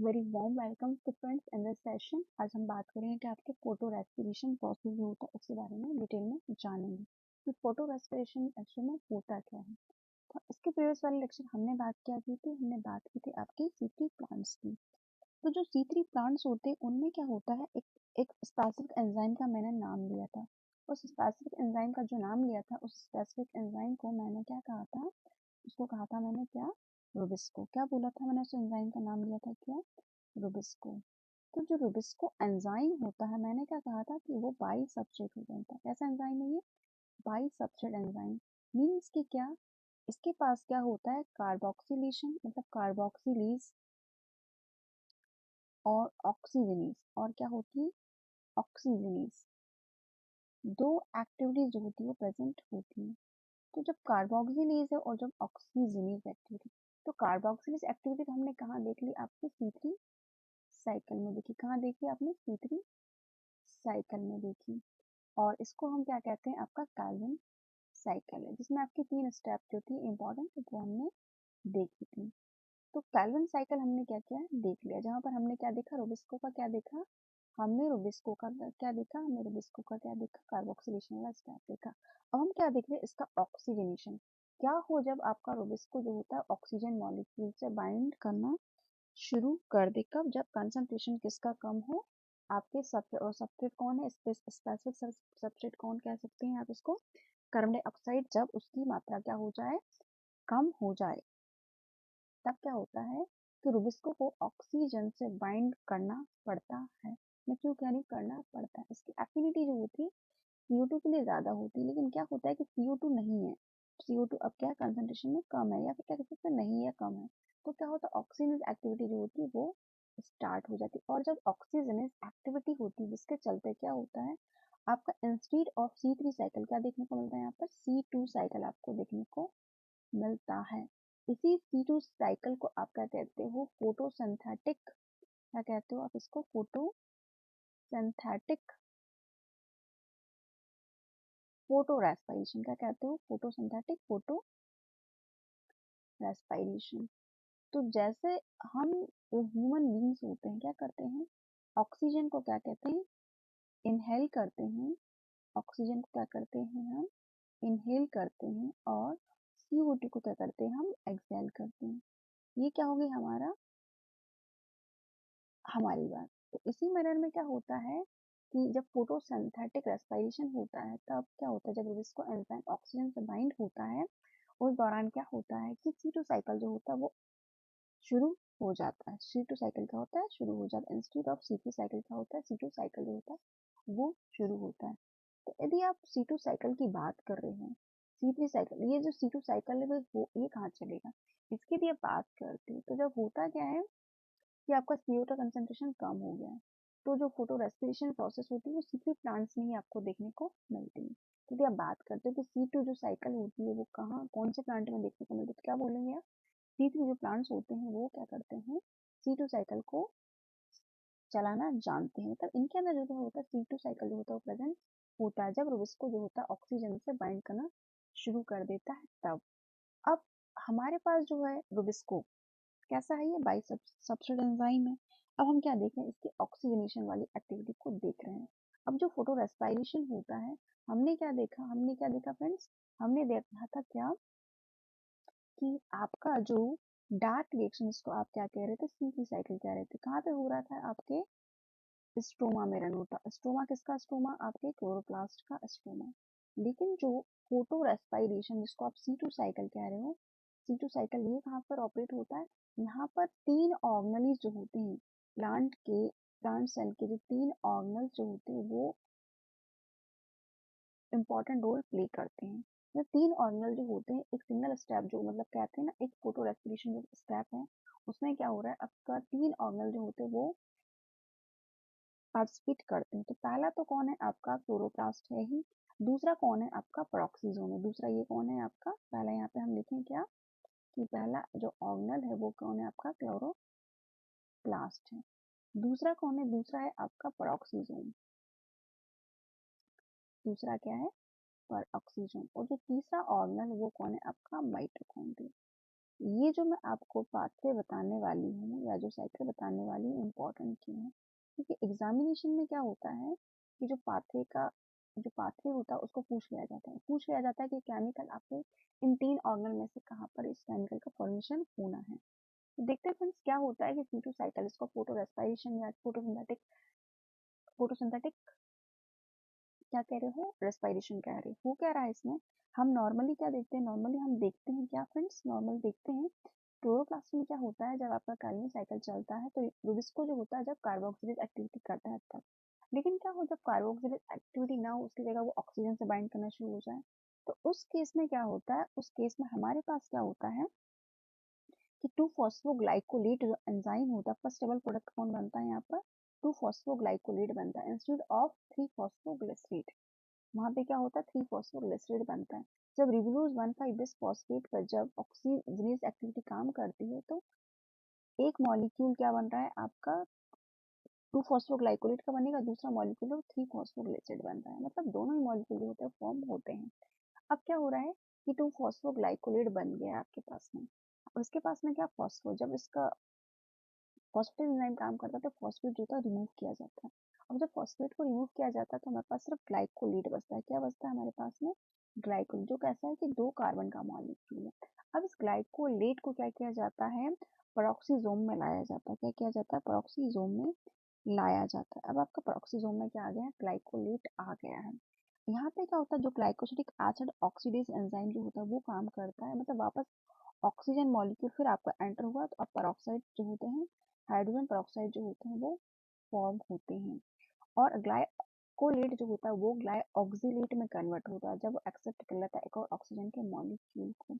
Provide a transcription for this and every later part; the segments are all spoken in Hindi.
Very warm welcome to friends in this session. आज हम बात करेंगे कि आपके फोटो रेस्पिरेशन प्रोसेस जो होता है उसके बारे में डिटेल में जानेंगे कि फोटो रेस्पिरेशन एक्चुअली में होता क्या है। तो इसके प्रीवियस वाले लेक्चर हमने बात क्या की थी, हमने बात की थी आपकी C3 प्लांट्स की। तो जो C3 प्लांट्स होते हैं उनमें क्या होता है, एक स्पेसिफिक एंजाइम का मैंने नाम लिया था। उस स्पेसिफिक एंजाइम का जो नाम लिया था, उस स्पेसिफिक एंजाइम को मैंने क्या कहा था, उसको कहा था मैंने क्या, रूबिस्को। क्या बोला था मैंने, उस एंजाइम का नाम लिया था क्या, रूबिस्को। तो जो रूबिस्को एंजाइम होता है, मैंने क्या कहा था कि वो बाई सबस्ट्रेट हो जाता है। कैसा एंजाइम है ये, बाई सबस्ट्रेट एंजाइम। मीन्स कि क्या, इसके पास क्या होता है, कार्बोक्सिलेशन मतलब कार्बोक्सिलेज और ऑक्सीजनेज, और क्या होती है, ऑक्सीजनेज। दो एक्टिविटीज जो होती है वो प्रेजेंट होती है। तो जब कार्बोक्सिलेज है और जब ऑक्सीजनेज एक्टिविटी, तो कार्बोक्सिलेज एक्टिविटी तो हमने कहाँ देख ली, आपकी C3 साइकिल में देखी। कहाँ देखी आपने, C3 साइकिल में देखी। और इसको हम क्या कहते हैं, आपका कैल्विन साइकिल है, जिसमें आपकी 3 स्टेप जो थी इंपॉर्टेंट वो हमने देखी थी। तो कैल्विन साइकिल हमने क्या किया, देख लिया। जहाँ पर हमने क्या देखा, रोबिस्को का क्या देखा, हमने रोबिस्को का क्या देखा, हमने रोबिस्को का क्या देखा, कार्बोक्सिलेशन वाला स्टेप देखा। अब हम क्या देख रहे हैं, इसका ऑक्सीजनेशन। क्या हो जब आपका रोबिस्को जो होता है ऑक्सीजन मॉलिक्यूल से बाइंड करना शुरू कर दे, कब, जब कंसंट्रेशन किसका कम हो, आपके सबस्ट्रेट। और सबस्ट्रेट कौन है, स्पेसिफिक सबस्ट्रेट कौन कह सकते हैं आप इसको, कार्बन डाइऑक्साइड। जब उसकी मात्रा क्या हो जाए, कम हो जाए, तब क्या होता है कि रूबिस्को को ऑक्सीजन से बाइंड करना पड़ता है। मैं क्यों कह रही हूँ करना पड़ता है, इसकी एफिनिटी जो होती है CO2 के लिए ज्यादा होती है। लेकिन क्या होता है कि CO2 नहीं है, CO2 अब क्या कंसंट्रेशन में कम है, या फिर क्या कह सकते हैं नहीं है, कम है। तो क्या होता है, ऑक्सीजन एक्टिविटी जो होती है वो स्टार्ट हो जाती है। और जब ऑक्सीजन एक्टिविटी होती है, जिसके चलते क्या होता है, आपका इंस्टीड ऑफ C3 साइकिल क्या देखने को मिलता है, यहाँ पर C2 साइकिल आपको देखने को मिलता है। इसी C2 साइकिल को आप क्या कहते हो, फोटोसिंथेटिक, क्या कहते हो आप इसको, फोटोसिंथेटिक फोटो रेस्पिरेशन। क्या कहते हो, फोटोसिंथेटिक फोटो रेस्पिरेशन। तो जैसे हम जो ह्यूमन बींग्स होते हैं क्या करते हैं, ऑक्सीजन को क्या कहते हैं, इनहेल करते हैं। ऑक्सीजन को क्या करते हैं हम, इनहेल करते हैं। और CO2 को क्या करते हैं, हम एक्सहेल करते हैं। ये क्या हो गई हमारी बात। तो इसी मैनर में क्या होता है कि जब फोटोसिंथेटिक रेस्पिरेशन होता है, तब क्या होता है, जब इसको एंजाइम ऑक्सीजन से बाइंड होता है, उस दौरान क्या होता है कि C2 साइकिल जो होता है वो शुरू हो जाता है। C2 साइकिल क्या होता है, शुरू हो जाता है। इंस्टेड ऑफ C3 साइकिल क्या होता है, C2 साइकिल जो होता है वो शुरू होता है। तो यदि आप C2 साइकिल की बात कर रहे हैं, C3 साइकिल, ये जो C2 साइकिल है वो ये कहाँ चलेगा, इसकी यदि आप बात करते हैं, तो जब होता क्या है कि आपका CO2 कंसंट्रेशन कम हो गया है, तो जो फोटो रेस्पिरेशन प्रोसेस होती है वो C3 प्लांट्स में ही आपको देखने को मिलती है। तो यदि आप बात करते हो कि C2 जो साइकिल होती है वो कहाँ, कौन से प्लांट में देखने को मिलती है, तो क्या बोलेंगे आप, C3 जो प्लांट्स होते हैं वो क्या करते हैं, C2 साइकिल को चलाना जानते हैं। मतलब इनके अंदर जो होता है C2 साइकिल जो होता है वो प्रेजेंट होता है, जब रूबिस्को जो होता है ऑक्सीजन से बाइंड करना शुरू कर देता है तब। अब हमारे पास जो है रूबिस्को कैसा है, ये बाई सबस्ट्रेट एंजाइम है। अब हम क्या देख रहे हैं, इसकी ऑक्सीजनेशन वाली एक्टिविटी को देख रहे हैं। अब जो फोटो रेस्पिरेशन होता है, हमने क्या देखा फ्रेंड्स, हमने देखा था क्या कि आपका जो डार्क रिएक्शन, इसको आप क्या कह रहे थे, C3 साइकिल कह रहे थे, कहाँ पे हो रहा था, आपके स्ट्रोमा में रन होता। स्ट्रोमा किसका, स्ट्रोमा आपके क्लोरोप्लास्ट का स्ट्रोमा। लेकिन जो फोटो रेस्पिरेशन जिसको आप C2 साइकिल कह रहे हो, C2 साइकिल ये कहाँ पर ऑपरेट होता है, यहाँ पर 3 ऑर्गेनेल्स जो होते हैं प्लांट सेल के जो 3 ऑर्गेनल्स जो होते हैं वो इम्पोर्टेंट रोल प्ले करते हैं। ये 3 ऑर्गेनल जो होते हैं, एक सिंगल स्टेप जो मतलब कहते हैं ना, एक फोटो रेस्पिरेशन जो स्टेप है, उसमें क्या हो रहा है, आपका 3 ऑर्गेनल जो होते हैं वो पार्टिसिपेट करते हैं। तो पहला तो कौन है, आपका क्लोरोप्लास्ट है ही। दूसरा कौन है, आपका पेरोक्सिसोम है। दूसरा ये कौन है, आपका पहला, यहाँ पे हम लिखें क्या कि पहला जो ऑर्गेनल है वो कौन है, आपका क्लोरोप्लास्ट है। दूसरा कौन है, दूसरा है आपका पेरोक्सिसोम। दूसरा क्या है, पेरोक्सिसोम। और जो तीसरा ऑर्गेनल वो कौन है, आपका माइटोकॉन्ड्रिया। ये जो मैं आपको पाथवे बताने वाली हूँ या जो साइकिल बताने वाली हूँ इम्पोर्टेंट क्यों है, क्योंकि एग्जामिनेशन में क्या होता है कि जो पाथवे होता है उसको पूछ लिया जाता है कि केमिकल आपके इन 3 ऑर्गन में से कहाँ पर इस केमिकल का फॉर्मेशन होना है। तो देखते हैं फ्रेंड्स क्या होता है कि C2 साइकिल, इसको फोटो रेस्पिरेशन या फोटोसिंथेटिक क्या कह रहे हो, रेस्पिरेशन कह रहे हो क्या रहा है इसमें। हम नॉर्मली क्या देखते हैं, नॉर्मली हम देखते हैं क्या फ्रेंड्स, नॉर्मल देखते हैं क्लोरोप्लास्ट में क्या होता है, जब आपका कार्बन साइकिल चलता है तो रूबिस्को जो होता है जब कार्बोक्सिलेज एक्टिविटी करता है तब। लेकिन क्या हो, जब कार्बोक्सिलेज एक्टिविटी ना हो उसकी जगह वो ऑक्सीजन से बाइंड करना शुरू हो जाए, तो उस केस में क्या होता है, उस केस में हमारे पास क्या होता है कि 2 फॉस्फोग्लाइकोलेट जो एंजाइम होता है, फर्स्ट डबल प्रोडक्ट कौन बनता है यहाँ पर, 2 फॉस्फोग्लाइकोलेट बनता है इंस्टेड ऑफ 3 फॉस्फोग्लिसरेट। वहां पे क्या होता है, 3 फॉस्फोग्लिसरेट बनता है। जब रिबुलोज 1,5 बिस फॉस्फेट पर जब ऑक्सीजनेज एक्टिविटी काम करती है तो एक मॉलिक्यूल क्या बन रहा है आपका, 2 फॉस्फोग्लाइकोलेट का बनेगा, दूसरा मॉलिक्यूल 3 फॉस्फोग्लिसरेट बन रहा है, मतलब दोनों ही मॉलिक्यूल जो होते हैं फॉर्म होते हैं। अब क्या हो रहा है कि 2 फॉस्फोग्लाइकोलेट बन गया आपके पास में, और इसके पास में क्या फॉस्फो, जब इसका फॉस्फेट एंजाइम काम करता है तो फॉस्फेट जो था रिमूव किया जाता है। अब जब फॉस्फेट को रिमूव किया जाता है तो हमारे पास सिर्फ ग्लाइकोलेट बचता है। क्या बचता है हमारे पास में, ग्लाइकोलेट, जो कैसा है कि 2 कार्बन का मॉलिक्यूल है। अब इस ग्लाइकोलेट को क्या किया जाता है, पेरोक्सीसोम में लाया जाता है। क्या किया जाता है, पेरोक्सीसोम में लाया जाता है। अब आपका पेरोक्सीसोम में क्या आ गया है, ग्लाइकोलेट आ गया है। यहाँ पे क्या होता है, जो ग्लाइकोसिडिक एसिड ऑक्सीडेज एंजाइम जो होता है वो काम करता है, मतलब वापस ऑक्सीजन मॉलिक्यूल फिर आपका एंटर हुआ तो अब पेरोक्साइड जो होते हैं, हाइड्रोजन पेरोक्साइड जो होते हैं वो फॉर्म होते हैं। और ग्लाइकोलेट जो होता है वो ग्लाइऑक्सिलेट में कन्वर्ट होता है जब वो एक्सेप्ट कर लेता है एक और ऑक्सीजन के मॉलिक्यूल को।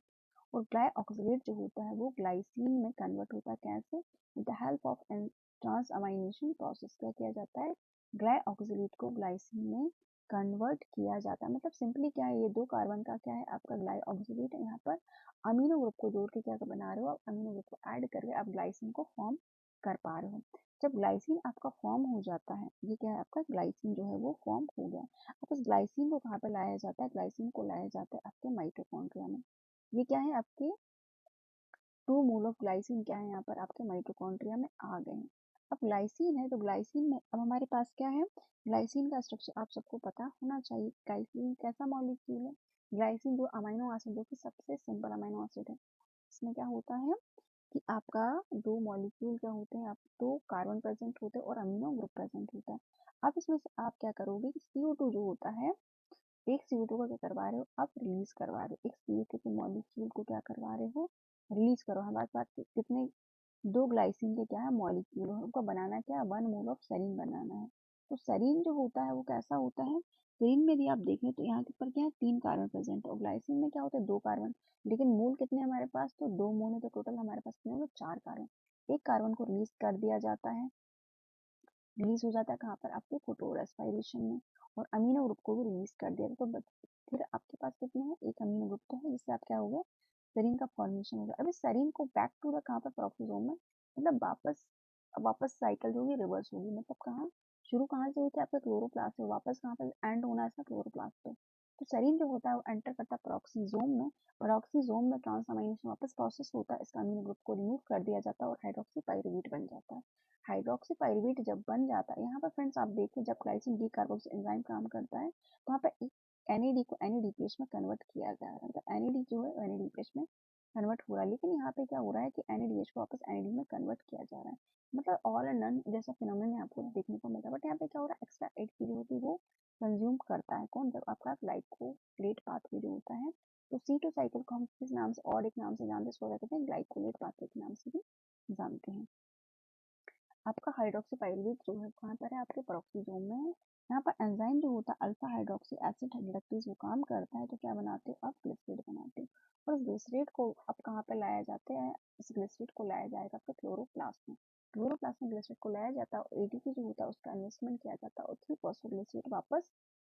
और ग्लाइऑक्सिलेट जो होता है वो ग्लाइसिन में कन्वर्ट होता है। कैसे, with the help of transamination process. क्या किया जाता है, ग्लाइऑक्सिलेट को ग्लाइसिन में कन्वर्ट किया जाता है। मतलब सिंपली क्या है, ये 2 कार्बन का क्या है आपका ग्लाइऑक्सिलेट है, यहाँ पर अमीनो ग्रुप को जोड़ के क्या बना रहे हो, आप अमीनो ग्रुप को ऐड करके आप ग्लाइसिन को फॉर्म कर पा रहे हो। जब ग्लाइसिन आपका फॉर्म हो जाता है, ये क्या है आपका ग्लाइसिन जो है वो फॉर्म हो गया। अब उस ग्लाइसिन को कहाँ पे लाया जाता है, ग्लाइसिन को लाया जाता है आपके माइटोकॉन्ड्रिया में। ये क्या है आपके 2 मोल ऑफ ग्लाइसिन क्या है यहाँ पर आपके माइटोकॉन्ड्रिया में आ गए हैं। अब ग्लाइसिन है तो ग्लाइसिन में अब हमारे पास क्या है, ग्लाइसिन का स्ट्रक्चर आप सबको पता होना चाहिए। ग्लाइसिन कैसा मॉलिक्यूल है, ग्लाइसिन जो अमीनो एसिड जो कि सबसे सिंपल अमीनो एसिड है, इसमें क्या होता है कि आपका 2 मॉलिक्यूल क्या होते हैं, आप 2 कार्बन प्रेजेंट होते हैं और अमीनो ग्रुप प्रेजेंट होता है। अब इसमें से आप क्या करोगे कि CO2 जो होता है, एक CO2 को क्या करवा रहे हो, आप रिलीज करवा रहे हो, एक CO2 के मॉलिक्यूल को क्या करवा रहे हो, रिलीज करो। हमारे पास कितने, 2 ग्लाइसिन के क्या है मॉलिक्यूल है, उनको बनाना क्या है, 1 मोल ऑफ सेरीन बनाना है। तो सेरीन जो होता है वो कैसा होता है, सेरीन में यदि आप देखें तो यहाँ के ऊपर क्या है 3 कार्बन प्रेजेंट है, और ग्लाइसिन में क्या होता है 2 कार्बन। लेकिन मोल कितने हमारे पास, तो 2 मोल है, तो टोटल हमारे पास कितने होंगे, 4 कार्बन। एक कार्बन को रिलीज कर दिया जाता है, रिलीज हो जाता है कहाँ पर आपके फोटो रेस्पिरेशन में, और अमीनो ग्रुप को भी रिलीज कर दिया तो फिर आपके पास कितने हैं, एक अमीनो ग्रुप तो है, जिससे आप क्या हो गया, सेरीन का फॉर्मेशन होगा। अब इस सेरीन को बैक टू द कहाँ पर, पेरोक्सोसोम में, मतलब वापस साइकिल जो होगी रिवर्स होगी, मतलब कहाँ, शुरू कहाँ से हुई थी आपके क्लोरोप्लास्ट से, वापस कहाँ पर एंड होना है इसका, क्लोरोप्लास्ट पे। तो सेरीन जो होता है वो एंटर करता है पेरोक्सीसोम में, पेरोक्सीसोम में ट्रांसअमाइनेशन वापस प्रोसेस होता है, इसका अमीनो ग्रुप को रिमूव कर दिया जाता है और हाइड्रोक्सी पाइरुवेट बन जाता है। हाइड्रोक्सी पाइरुवेट जब बन जाता है, यहाँ पर फ्रेंड्स आप देखिए जब ग्लाइसिन डीकार्बोक्सी एंजाइम काम करता है तो यहाँ पर NAD को NADPH में कन्वर्ट किया जा रहा है, मतलब NAD जो है NADPH में कन्वर्ट हो रहा है। लेकिन यहाँ पे क्या हो रहा है कि NADH को वापस NAD में कन्वर्ट किया जा रहा है, मतलब ऑल एंड नन जैसा फिनोमेनन आपको देखने को मिलता है। बट यहाँ पे क्या हो रहा है, एक्स्ट्रा ATP जो होती है वो कंज्यूम करता है कौन, जब आपका ग्लाइकोलेट पाथवे जो होता है। तो C2 साइकिल को हम किस नाम से, और एक नाम से जानते हैं, इसको कहते हैं ग्लाइकोलेट पाथवे के नाम से भी जानते हैं। आपका हाइड्रोक्सी पाइरुवेट जो है कहाँ पर है, आपके पेरोक्सीसोम में है। यहाँ पर एंजाइम जो होता है अल्फा हाइड्रोक्सी एसिड रिडक्टेज वो काम करता है, तो क्या बनाते हो आप, ग्लिसरेट बनाते हो। और इस ग्लिसरेट को अब कहाँ पे लाया जाता है, इस ग्लिसरेट को लाया जाएगा आपका क्लोरोप्लास्ट में। क्लोरोप्लास्ट में ग्लिसरेट को लाया जाता है और ATP जो होता है उसका इन्वेस्टमेंट किया जाता है, और 3 फॉस्फोग्लिसरेट वापस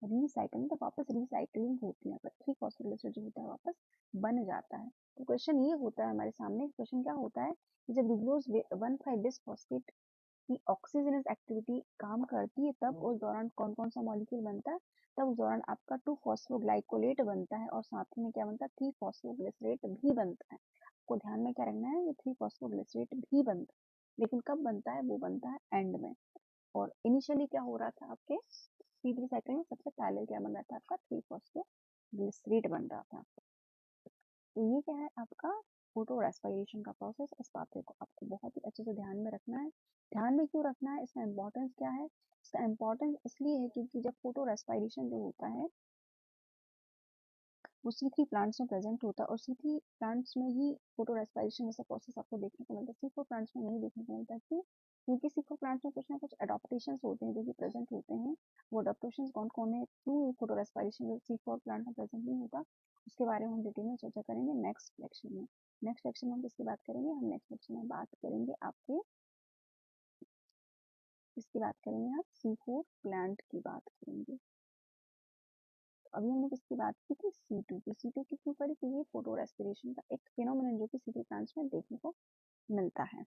रिसाइकल, मतलब वापस रिसाइकलिंग होती है, 3 फॉस्फोग्लिसरेट जो होता है वापस बन जाता है। तो क्वेश्चन ये होता है हमारे सामने, क्वेश्चन क्या होता है कि जब रिबोज 1,5 बिस फॉस्फेट की ऑक्सीजनेस एक्टिविटी काम करती है तब उस दौरान कौन कौन सा मॉलिक्यूल बनता है, तब उस दौरान आपका 2 फॉस्फोग्लाइकोलेट बनता है और साथ ही में क्या बनता है, 3 फॉस्फोग्लिसरेट भी बनता है। आपको ध्यान में क्या रखना है, ये 3 फॉस्फोग्लिसरेट भी बनता है, लेकिन कब बनता है, वो बनता है एंड में। और इनिशियली क्या हो रहा था आपके C3 साइकिल में, सबसे पहले क्या बन रहा था आपका 3 फॉस्फोग्लिसरेट बन रहा था। तो ये क्या है आपका फोटो रेस्पिरेशन का प्रोसेस। इस बात को आपको बहुत ही अच्छे से ध्यान में रखना है। ध्यान में क्यों रखना है, इसका इम्पोर्टेंस क्या है, इसका इम्पोर्टेंस इसलिए है क्योंकि जब फोटो रेस्पिरेशन जो होता है वो C3 प्लांट्स में प्रेजेंट होता है, और C3 प्लांट्स में ही फोटो रेस्पिरेशन जैसा प्रोसेस आपको देखने को मिलता है, C4 प्लांट्स में नहीं देखने को मिलता। क्यों? क्योंकि C4 प्लांट्स में कुछ ना कुछ अडॉप्टेशन होते हैं जो कि प्रेजेंट होते हैं। वो अडॉप्टेशन कौन कौन है, क्यों फोटो रेस्पिरेशन जो C4 प्लांट में प्रेजेंट नहीं होता, उसके बारे में हम डिटेल में चर्चा करेंगे नेक्स्ट लेक्चर में। नेक्स्ट लेक्चर में हम किसकी बात करेंगे, हम नेक्स्ट लेक्चर में बात करेंगे आपके, किसकी बात करेंगे, आप C4 प्लांट की बात करेंगे। अभी हमने किसकी बात की थी, C2 की। C2 की क्यों करी, क्योंकि फोटो रेस्पिरेशन का एक फिनोमिनन जो कि C2 प्लांट्स में देखने को मिलता है।